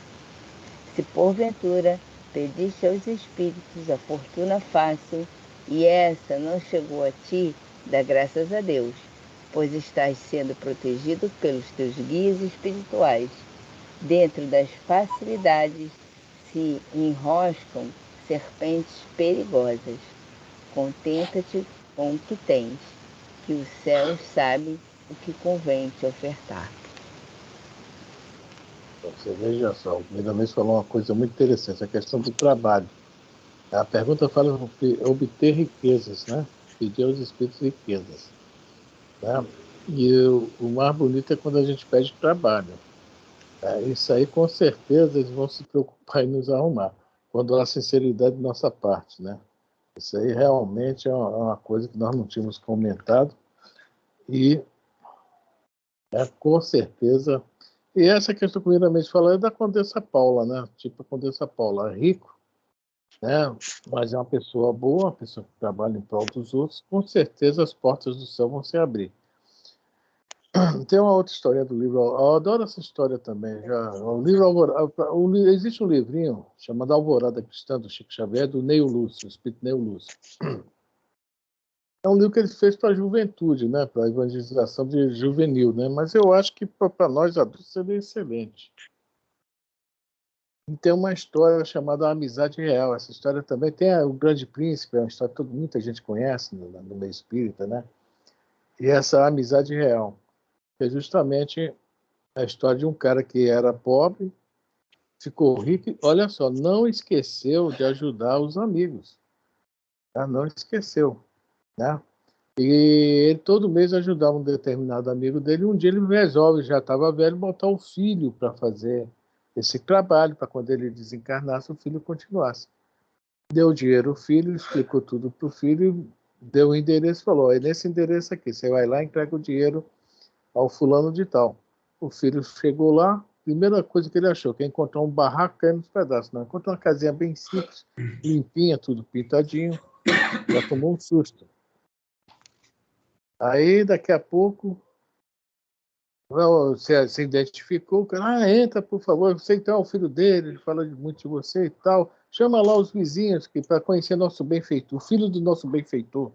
Se porventura pediste aos espíritos a fortuna fácil e essa não chegou a ti, dá graças a Deus, pois estás sendo protegido pelos teus guias espirituais. Dentro das facilidades se enroscam serpentes perigosas. Contenta-te com o que tens, que os céus sabem o que convém te ofertar. Você veja só, o Miramês falou uma coisa muito interessante, a questão do trabalho. A pergunta fala obter riquezas, né? Pedir aos espíritos riquezas. Né? E o mais bonito é quando a gente pede trabalho. Isso aí, com certeza, eles vão se preocupar em nos arrumar, quando há sinceridade de nossa parte, né? Isso aí realmente é uma coisa que nós não tínhamos comentado e com certeza. E essa questão que o Miramês falou é da Condessa Paula, né? Tipo a Condessa Paula, rico, né? Mas é uma pessoa boa, uma pessoa que trabalha em prol dos outros, com certeza as portas do céu vão se abrir. Tem uma outra história do livro, eu adoro essa história também. O livro existe um livrinho chamado Alvorada Cristã, do Chico Xavier, do Neio Lúcio, o espírito Neio Lúcio. É um livro que ele fez para a juventude, né? Para a evangelização de juvenil, né? Mas eu acho que para nós adultos seria excelente. E tem uma história chamada Amizade Real. Essa história também tem o Grande Príncipe, é uma história que muita gente conhece no meio espírita, né? E essa Amizade Real é justamente a história de um cara que era pobre, ficou rico e, olha só, não esqueceu de ajudar os amigos. Tá? Não esqueceu, né? E ele todo mês ajudava um determinado amigo dele. Um dia ele resolve, já estava velho, botar o filho para fazer esse trabalho, para quando ele desencarnasse, o filho continuasse. Deu dinheiro ao filho, explicou tudo para o filho, deu o endereço e falou: é nesse endereço aqui, você vai lá e entrega o dinheiro ao fulano de tal. O filho chegou lá, primeira coisa que ele achou, que é encontrar um barraco caindo nos pedaços. Não, encontrou uma casinha bem simples, limpinha, tudo pintadinho, já tomou um susto. Aí, daqui a pouco, você se identificou, o cara, entra, por favor, você então é o filho dele, ele fala muito de você e tal. Chama lá os vizinhos para conhecer nosso benfeitor, o filho do nosso benfeitor,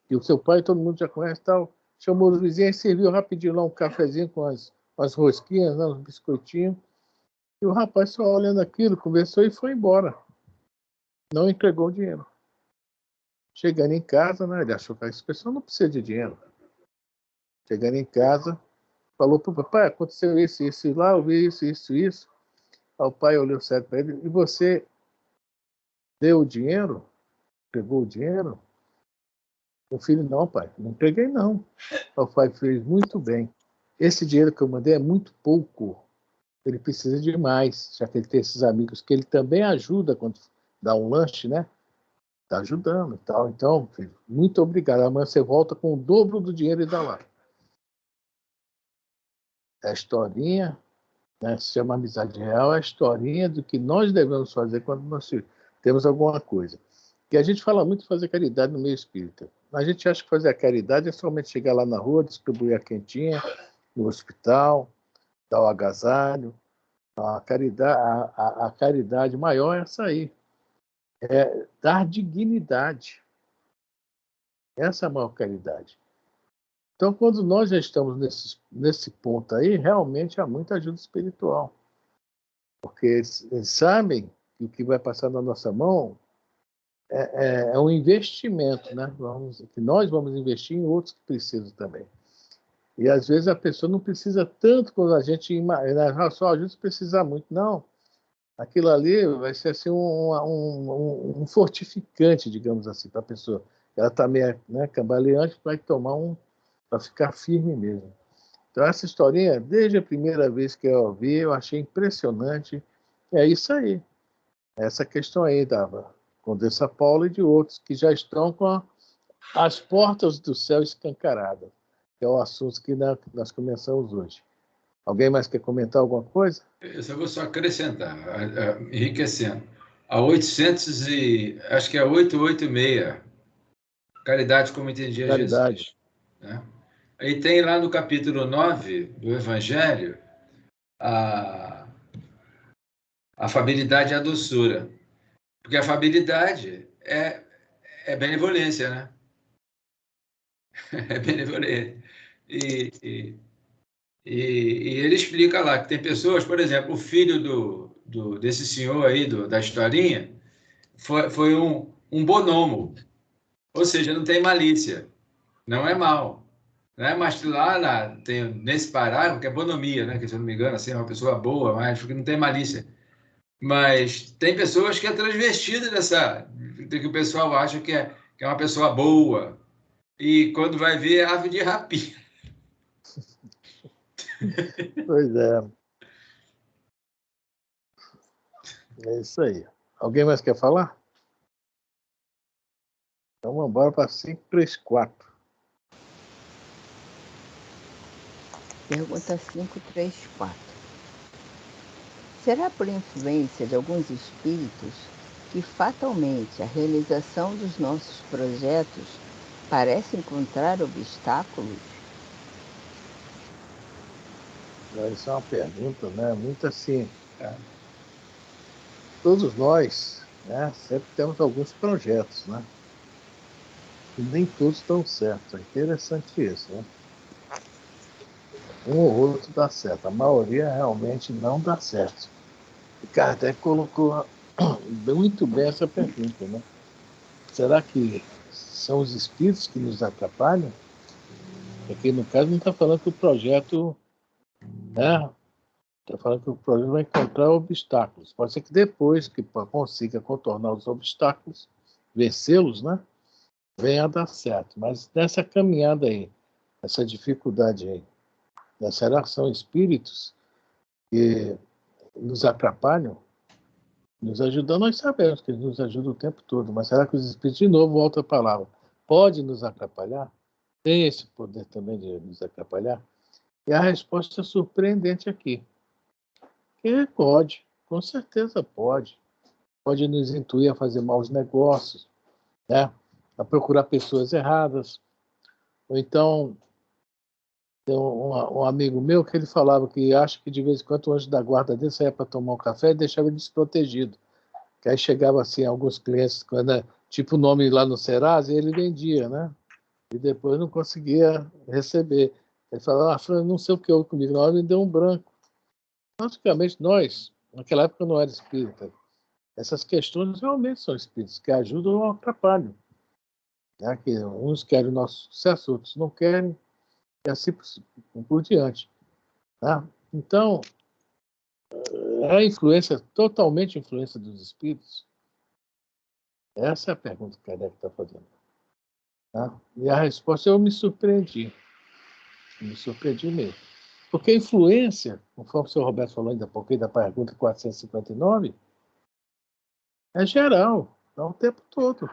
que o seu pai todo mundo já conhece e tal. Chamou os vizinhos e serviu rapidinho lá um cafezinho com as rosquinhas, né, uns biscoitinhos. E o rapaz só olhando aquilo, conversou e foi embora. Não entregou o dinheiro. Chegando em casa, né, ele achou que essa pessoa não precisa de dinheiro. Chegando em casa, falou para o papai, aconteceu isso lá, eu vi isso. Aí o pai olhou sério para ele, e você deu o dinheiro? Pegou o dinheiro? O filho, não, pai, não peguei não. O pai fez muito bem. Esse dinheiro que eu mandei é muito pouco. Ele precisa de mais, já que ele tem esses amigos que ele também ajuda quando dá um lanche, né? Está ajudando e tal. Então, filho, muito obrigado. Amanhã você volta com o dobro do dinheiro e dá lá. É a historinha, né? Se chama Amizade Real, é a historinha do que nós devemos fazer quando nós temos alguma coisa. E a gente fala muito de fazer caridade no meio espírita. A gente acha que fazer a caridade é somente chegar lá na rua, distribuir a quentinha, no hospital, dar o agasalho. A caridade maior é essa aí. É dar dignidade. Essa é a maior caridade. Então, quando nós já estamos nesse ponto aí, realmente há muita ajuda espiritual. Porque eles sabem que o que vai passar na nossa mão é um investimento, né? Que nós vamos investir em outros que precisam também. E às vezes a pessoa não precisa tanto quando a gente só ajuda se precisar muito. Não. Aquilo ali vai ser assim um fortificante, digamos assim, para a pessoa. Ela está meio, né, cambaleante, vai tomar para ficar firme mesmo. Então, essa historinha, desde a primeira vez que eu ouvi, eu achei impressionante. É isso aí. Essa questão aí da Condessa Paula e de outros que já estão com as portas do céu escancaradas, que é o assunto que nós começamos hoje. Alguém mais quer comentar alguma coisa? Eu só vou acrescentar, enriquecendo. A 800 acho que é 886, Caridade como entendia Caridade. Jesus. Né? Aí tem lá no capítulo 9 do Evangelho a afabilidade e a doçura. Porque a afabilidade é benevolência, né? É benevolência. E ele explica lá que tem pessoas, por exemplo, o filho desse senhor aí, da historinha, foi um bonomo, ou seja, não tem malícia, não é mal. Né? Mas lá tem nesse parágrafo, que é bonomia, né? Que, se eu não me engano, assim, é uma pessoa boa, mas que não tem malícia. Mas tem pessoas que é transvestida do que o pessoal acha que é uma pessoa boa. E quando vai ver, é ave de rapina. Pois é. É isso aí. Alguém mais quer falar? Então vamos embora para 534. Pergunta 534. Será por influência de alguns espíritos que fatalmente a realização dos nossos projetos parece encontrar obstáculos? Isso é uma pergunta, né? Muito assim. Todos nós, né, sempre temos alguns projetos, né? E nem todos estão certos. É interessante isso, né? Um ou outro dá certo. A maioria realmente não dá certo. E Kardec colocou muito bem essa pergunta, né? Será que são os espíritos que nos atrapalham? Porque, no caso, não está falando que o projeto... né? Está falando que o projeto vai encontrar obstáculos. Pode ser que depois que consiga contornar os obstáculos, vencê-los, né? Venha a dar certo. Mas nessa caminhada aí, essa dificuldade aí, será que são espíritos que nos atrapalham? Nos ajudam, nós sabemos que eles nos ajudam o tempo todo, mas será que os espíritos, de novo, volta a palavra, pode nos atrapalhar? Tem esse poder também de nos atrapalhar? E a resposta é surpreendente aqui. Que pode, com certeza pode. Pode nos intuir a fazer maus negócios, né? A procurar pessoas erradas. Ou então, tem um amigo meu que ele falava que acha que de vez em quando o anjo da guarda dele saía para tomar um café e deixava ele desprotegido. Que aí chegava assim, alguns clientes, quando, tipo o nome lá no Serasa, e ele vendia, né? E depois não conseguia receber. Ele falava, Fran, não sei o que houve comigo, na hora me deu um branco. Praticamente nós, naquela época eu não era espírita, essas questões realmente são espíritos que ajudam ou atrapalham. Né? Que uns querem o nosso sucesso, outros não querem, e assim por diante. Tá? Então, é a influência, totalmente influência dos espíritos? Essa é a pergunta que o Kardec está fazendo. Tá? E a resposta, eu me surpreendi. Me surpreendi mesmo. Porque a influência, conforme o senhor Roberto falou ainda há pouquinho da pergunta 459, é geral, é o tempo todo.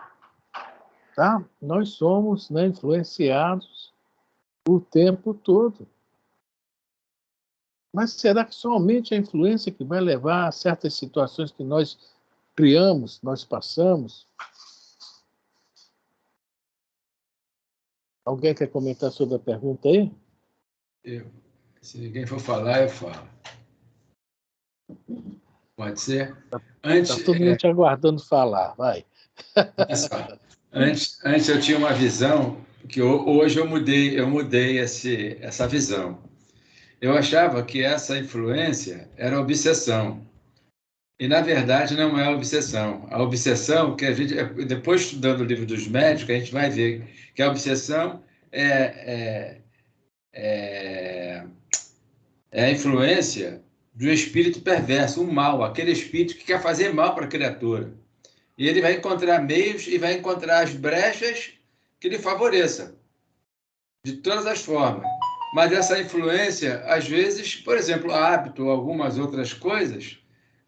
Tá? Nós somos, né, influenciados o tempo todo. Mas será que somente a influência que vai levar a certas situações que nós criamos, nós passamos? Alguém quer comentar sobre a pergunta aí? Se ninguém for falar, eu falo. Pode ser? Está todo mundo te aguardando falar, vai. Antes eu tinha uma visão que hoje eu mudei essa visão. Eu achava que essa influência era obsessão. E, na verdade, não é obsessão. A obsessão, que a gente, depois estudando o livro dos médicos, a gente vai ver que a obsessão é a influência do espírito perverso, o mal, aquele espírito que quer fazer mal para a criatura. E ele vai encontrar meios e vai encontrar as brechas que lhe favoreçam, de todas as formas. Mas essa influência, às vezes, por exemplo, hábito ou algumas outras coisas,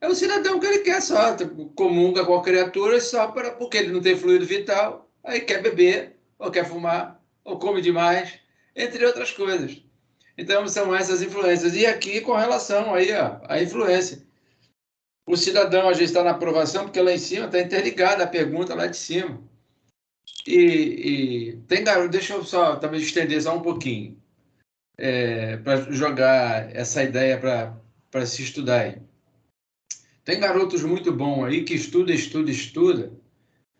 é o cidadão que ele quer só, comunga com a criatura só porque ele não tem fluido vital, aí quer beber, ou quer fumar, ou come demais, entre outras coisas. Então, são essas influências. E aqui, com relação aí, à influência. O cidadão, às vezes, está na aprovação, porque lá em cima está interligada a pergunta lá de cima. E tem garoto, deixa eu só talvez estender só um pouquinho, para jogar essa ideia para se estudar aí. Tem garotos muito bons aí que estuda,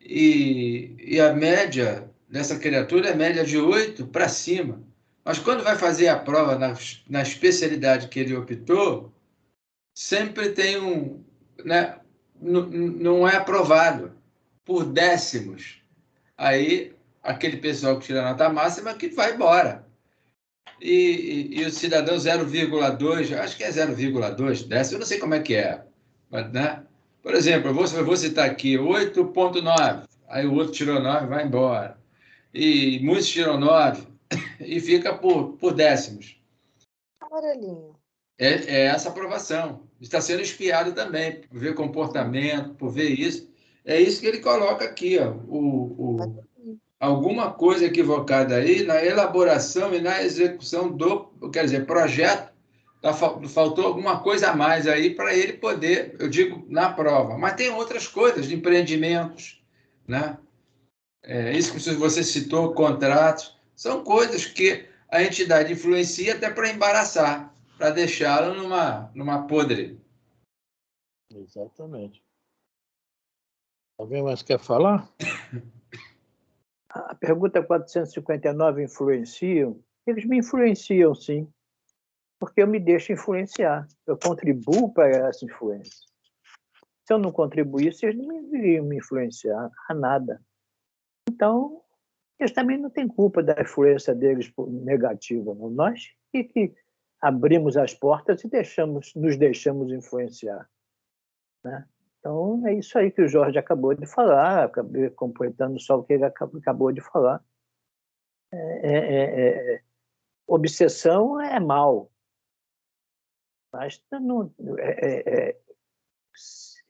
e a média dessa criatura é média de 8 para cima. Mas quando vai fazer a prova na especialidade que ele optou, sempre tem né, não é aprovado por décimos. Aí, aquele pessoal que tira a nota máxima que vai embora. E o cidadão 0,2, acho que é 0,2 décimo, eu não sei como é que é. Mas, né? Por exemplo, eu vou citar aqui 8,9, aí o outro tirou 9, vai embora. E muitos tiram 9 e fica por décimos. Amarelinho. É essa aprovação. Está sendo espiado também, por ver comportamento, por ver isso. É isso que ele coloca aqui, ó, alguma coisa equivocada aí na elaboração e na execução do, quer dizer, projeto, faltou alguma coisa a mais aí para ele poder, eu digo, na prova. Mas tem outras coisas, de empreendimentos, né? Isso que você citou, contratos, são coisas que a entidade influencia até para embaraçar, para deixá-lo numa podre. Exatamente. Alguém mais quer falar? A pergunta 459 influenciam? Eles me influenciam, sim, porque eu me deixo influenciar. Eu contribuo para essa influência. Se eu não contribuísse, eles não iriam me influenciar a nada. Então, eles também não têm culpa da influência deles negativa. Não? Nós que abrimos as portas e nos deixamos influenciar. Né? Então, é isso aí que o Jorge acabou de falar, acabei completando só o que ele acabou de falar. Obsessão é mal, mas não,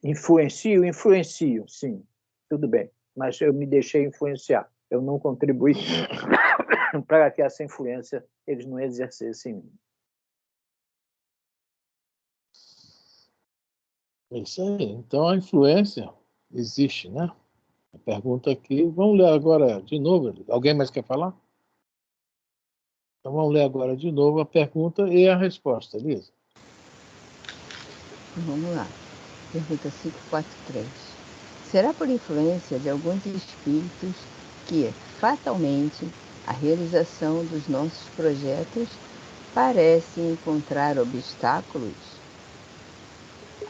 influencio, sim, tudo bem, mas eu me deixei influenciar, eu não contribuí para que essa influência eles não exercessem em mim. É isso aí. Então a influência existe, né? A pergunta aqui, vamos ler agora de novo. Alguém mais quer falar? Então vamos ler agora de novo a pergunta e a resposta, Elisa. Vamos lá. Pergunta 543. Será por influência de alguns espíritos que, fatalmente, a realização dos nossos projetos parece encontrar obstáculos?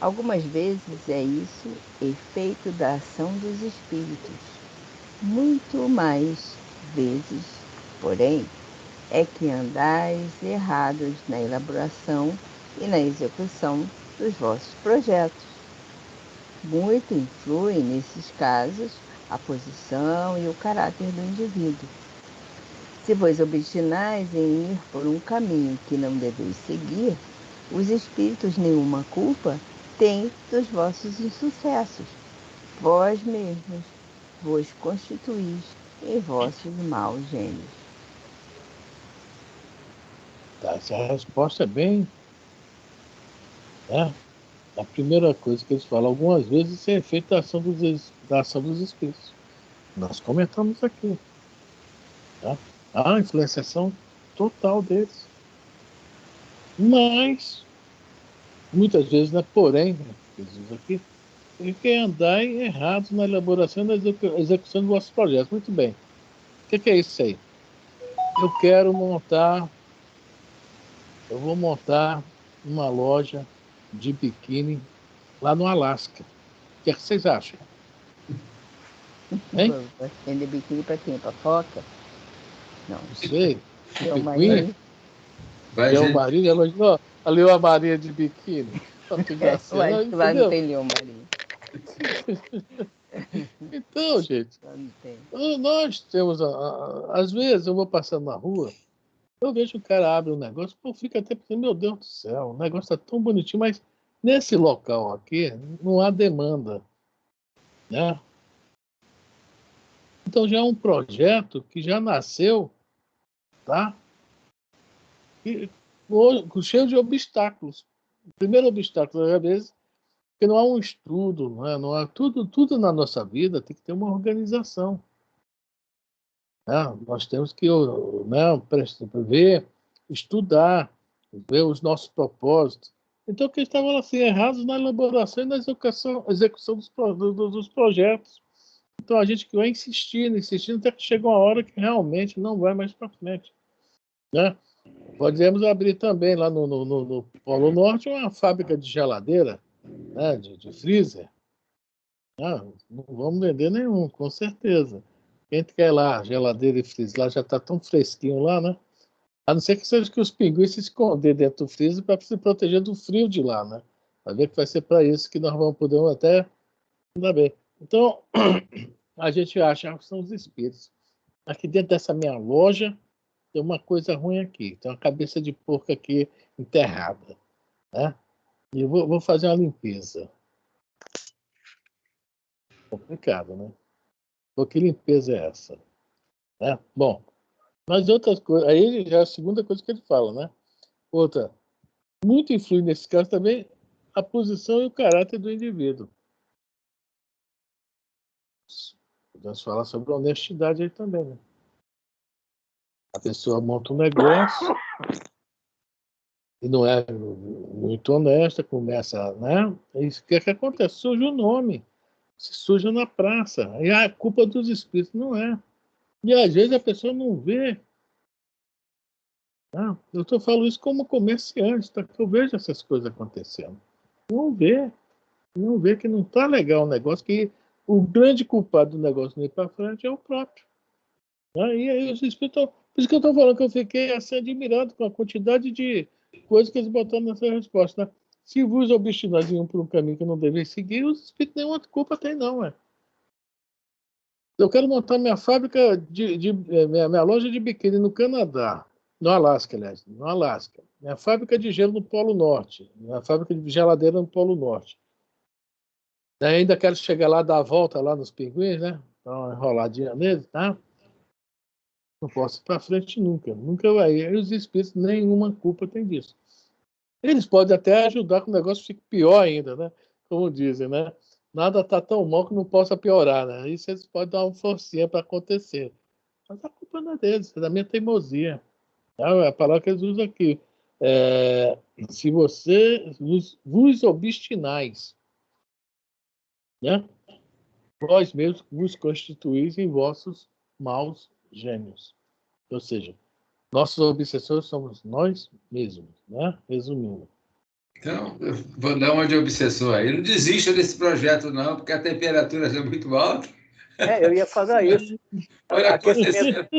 Algumas vezes é isso efeito da ação dos espíritos. Muito mais vezes, porém, é que andais errados na elaboração e na execução dos vossos projetos. Muito influem nesses casos a posição e o caráter do indivíduo. Se vos obstinais em ir por um caminho que não deveis seguir, os espíritos nenhuma culpa têm dos vossos insucessos. Vós mesmos vos constituís em vossos maus gênios. Tá, essa resposta é bem... Né? A primeira coisa que eles falam, algumas vezes, isso é efeito da ação dos espíritos. Nós comentamos aqui. Tá? A influenciação total deles. Mas, muitas vezes, né, porém, né, Jesus aqui, ele quer andar errados na elaboração e na execução dos vossos projetos. Muito bem. O que é isso aí? Eu vou montar uma loja de biquíni lá no Alasca. O que vocês acham? Hein? Vai vender biquíni para quem? Para foca? Não. Não sei. Seu marido. Leão Marinho, ela falou, a Leão Marinha de biquíni. Lá não tem Leão Marinho. Então, gente, nós temos, às vezes eu vou passando na rua, eu vejo o cara abre um negócio, pô, fica até pensando, meu Deus do céu, o negócio tá tão bonitinho, mas nesse local aqui não há demanda, né? Então já é um projeto que já nasceu, tá? Cheio de obstáculos. O primeiro obstáculo, às vezes, porque não há um estudo, não há tudo na nossa vida tem que ter uma organização. Nós temos que ver, estudar, ver os nossos propósitos. Então, que estavam assim, errados na elaboração e na execução dos projetos. Então, a gente que vai insistindo, até que chega uma hora que realmente não vai mais para frente. né? Podemos abrir também lá no Polo Norte uma fábrica de geladeira, né? de freezer. Não vamos vender nenhum, com certeza. Quem quer lá, geladeira e freezer, lá já está tão fresquinho lá, né? A não ser que seja que os pinguins se esconder dentro do freezer para se proteger do frio de lá, né? Vai ver que vai ser para isso que nós vamos poder até... Ainda bem. Então, a gente acha que são os espíritos. Aqui dentro dessa minha loja tem uma coisa ruim aqui. Tem uma cabeça de porco aqui enterrada, né? E eu vou fazer uma limpeza. Complicado, né? Pô, que limpeza é essa? Né? Bom, mas outras coisas... Aí já é a segunda coisa que ele fala, né? Outra, muito influi nesse caso também a posição e o caráter do indivíduo. Podemos falar sobre a honestidade aí também, né? A pessoa monta um negócio e não é muito honesta, começa, né? Isso que acontece? Suja o nome, se suja na praça. E a culpa dos espíritos não é. E às vezes a pessoa não vê. Né? Eu falo isso como comerciante, tá? Que eu vejo essas coisas acontecendo. Não vê que não está legal o negócio, que o grande culpado do negócio não ir para frente é o próprio. E aí os espíritos... Por isso que eu estou falando que eu fiquei assim admirado com a quantidade de coisas que eles botaram nessa resposta. Né? Se vos obstinais iam por um caminho que não devem seguir, os espíritos nenhuma culpa tem, não. Eu quero montar minha fábrica, minha loja de biquíni no Canadá, no Alasca, aliás, no Alasca. Minha fábrica de gelo no Polo Norte, minha fábrica de geladeira no Polo Norte. Daí ainda quero chegar lá, dar a volta lá nos pinguins, né? Dar uma enroladinha neles, tá? Não posso ir para frente nunca. Nunca vai. E os espíritos, nenhuma culpa tem disso. Eles podem até ajudar que o negócio fique pior ainda, né? Como dizem, né? Nada está tão mal que não possa piorar, né? Isso eles podem dar uma forcinha para acontecer. Mas a culpa não é deles, é da minha teimosia. É a palavra que eles usam aqui. Se você vos obstinais, né? Vós mesmos vos constituís em vossos maus gênios. Ou seja, nossos obsessores somos nós mesmos, né? Resumindo. Então, vou dar uma de obsessor aí. Não desista desse projeto, não, porque a temperatura é muito alta. Eu ia falar isso. Pode acontecer.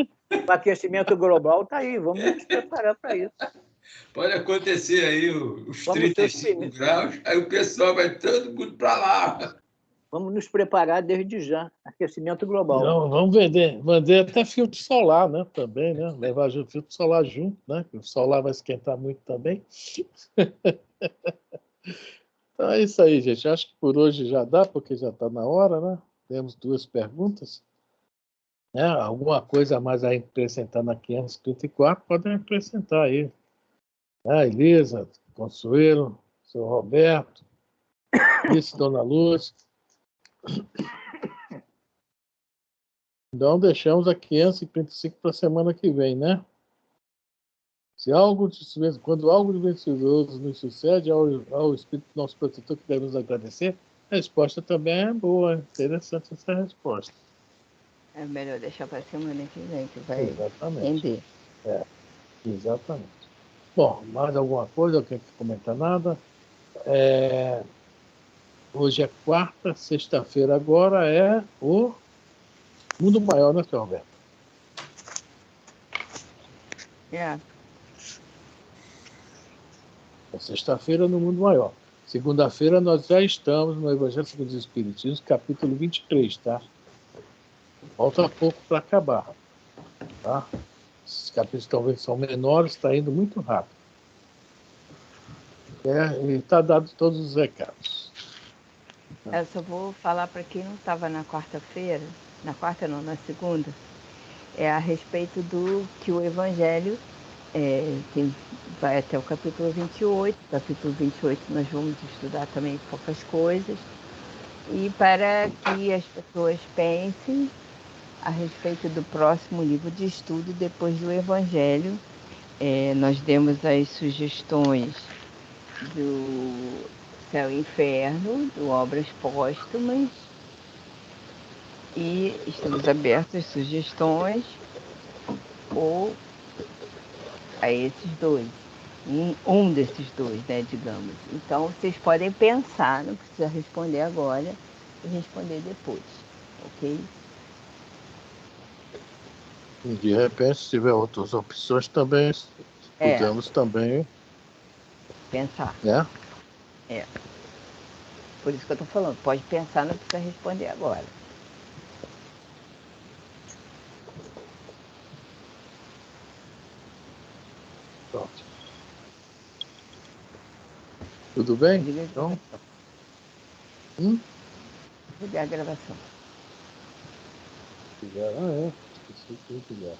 O aquecimento global está aí, vamos nos preparar para isso. Pode acontecer aí os 35 graus, aí o pessoal vai todo mundo para lá. Vamos nos preparar desde já. Aquecimento global. Não, vamos vender até filtro solar, né? Também, né? Levar o filtro solar junto, né? Porque o solar vai esquentar muito também. Então é isso aí, gente. Acho que por hoje já dá, porque já está na hora, né? Temos 2 perguntas. Alguma coisa a mais a acrescentar na 534, podem acrescentar aí. Elisa, Consuelo, seu Roberto, isso, Dona Luz. Então, deixamos a 535 para a semana que vem, né? Quando algo de vencedores nos sucede ao Espírito nosso protetor que devemos agradecer, a resposta também é boa, interessante essa resposta. É melhor deixar para a semana que vem, que vai entender. Exatamente. Bom, mais alguma coisa? Alguém quer comentar nada? Hoje é quarta, sexta-feira agora é o Mundo Maior, né, seu Roberto? Sexta-feira no Mundo Maior. Segunda-feira nós já estamos no Evangelho segundo os Espiritismos, capítulo 23, tá? Falta pouco para acabar, tá? Esses capítulos talvez são menores, está indo muito rápido. E está dado todos os recados. Eu só vou falar para quem não estava na quarta-feira, na quarta não, na segunda, a respeito do que o Evangelho vai até o capítulo 28. Capítulo 28 nós vamos estudar também poucas coisas. E para que as pessoas pensem a respeito do próximo livro de estudo depois do Evangelho, nós demos as sugestões do Céu e Inferno, do Obras Póstumas, e estamos abertos às sugestões ou a esses dois. Um desses dois, né, digamos. Então, vocês podem pensar, não precisa responder agora, e responder depois, ok? De repente, se tiver outras opções também, podemos também pensar. Né? Por isso que eu estou falando, pode pensar, não precisa responder agora. Pronto. Tudo bem? Então? Ligar a gravação. Esqueci que ligar.